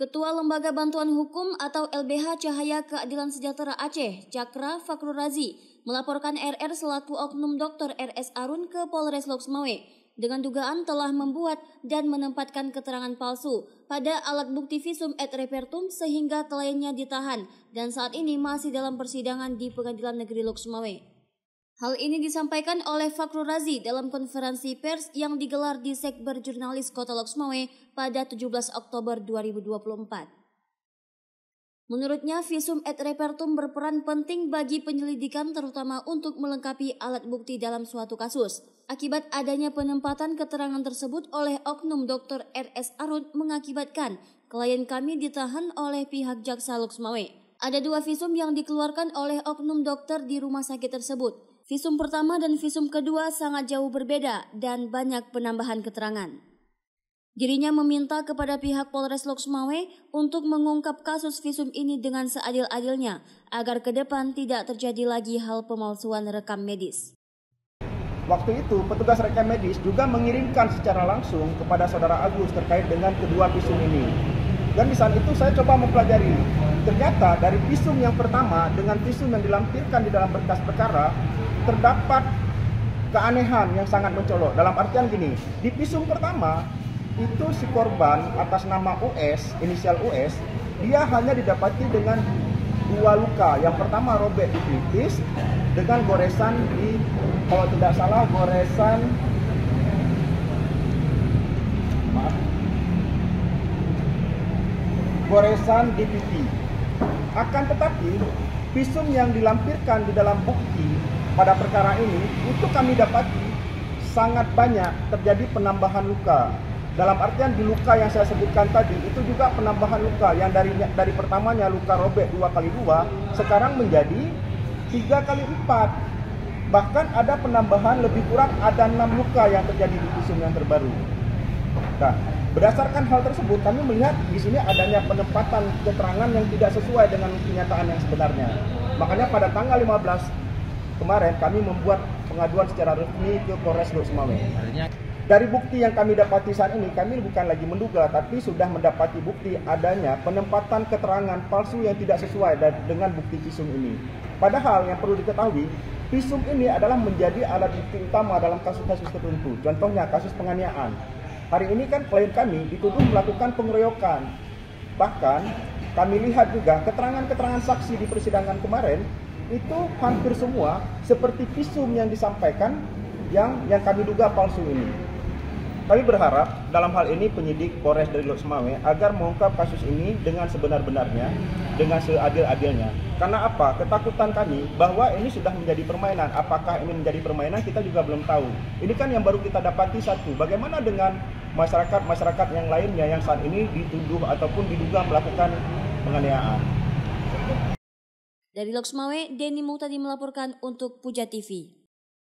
Ketua Lembaga Bantuan Hukum atau LBH Cahaya Keadilan Sejahtera Aceh, Cakra Fakrul Razi, melaporkan RR selaku oknum Dr. RS Arun ke Polres Lok Sumawe dengan dugaan telah membuat dan menempatkan keterangan palsu pada alat bukti visum et repertum sehingga kliennya ditahan dan saat ini masih dalam persidangan di Pengadilan Negeri Lok Sumawe. Hal ini disampaikan oleh Fakrul Razi dalam konferensi pers yang digelar di Sekber Jurnalis Kota Lok Sumawe pada 17 Oktober 2024. Menurutnya, visum et repertum berperan penting bagi penyelidikan terutama untuk melengkapi alat bukti dalam suatu kasus. Akibat adanya penempatan keterangan tersebut oleh oknum Dr. RS Arun mengakibatkan klien kami ditahan oleh pihak Jaksa Lok Sumawe. Ada 2 visum yang dikeluarkan oleh oknum dokter di rumah sakit tersebut. Visum pertama dan visum kedua sangat jauh berbeda dan banyak penambahan keterangan. Dirinya meminta kepada pihak Polres Lok Sumawe untuk mengungkap kasus visum ini dengan seadil-adilnya agar ke depan tidak terjadi lagi hal pemalsuan rekam medis. Waktu itu petugas rekam medis juga mengirimkan secara langsung kepada Saudara Agus terkait dengan kedua visum ini. Dan di saat itu saya coba mempelajari. Ternyata dari visum yang pertama dengan visum yang dilampirkan di dalam berkas perkara terdapat keanehan yang sangat mencolok. Dalam artian gini, di visum pertama itu si korban atas nama US, inisial US, dia hanya didapati dengan 2 luka. Yang pertama robek di pelipis dengan goresan di, kalau tidak salah, goresan di pipi. Akan tetapi visum yang dilampirkan di dalam bukti pada perkara ini itu kami dapati sangat banyak terjadi penambahan luka. Dalam artian di luka yang saya sebutkan tadi itu juga penambahan luka yang dari pertamanya luka robek 2x2 sekarang menjadi 3x4. Bahkan ada penambahan lebih kurang ada 6 luka yang terjadi di visum yang terbaru. Nah, berdasarkan hal tersebut kami melihat di sini adanya penempatan keterangan yang tidak sesuai dengan kenyataan yang sebenarnya. Makanya pada tanggal 15 kemarin kami membuat pengaduan secara resmi ke Polres Lok Sumawe. Dari bukti yang kami dapati saat ini, kami bukan lagi menduga, tapi sudah mendapati bukti adanya penempatan keterangan palsu yang tidak sesuai dengan bukti visum ini. Padahal yang perlu diketahui, visum ini adalah menjadi alat bukti utama dalam kasus-kasus tertentu. Contohnya kasus penganiayaan. Hari ini kan klien kami dituduh melakukan pengeroyokan. Bahkan kami lihat juga keterangan-keterangan saksi di persidangan kemarin itu hampir semua seperti visum yang disampaikan yang kami duga palsu ini. Kami berharap dalam hal ini penyidik Polres dari Lok Sumawe agar mengungkap kasus ini dengan sebenar-benarnya, dengan seadil-adilnya. Karena apa? Ketakutan kami bahwa ini sudah menjadi permainan. Apakah ini menjadi permainan kita juga belum tahu. Ini kan yang baru kita dapati satu. Bagaimana dengan masyarakat yang lainnya yang saat ini dituduh ataupun diduga melakukan penganiayaan. Dari Lok Sumawe, Denny Muhtadi melaporkan untuk Puja TV.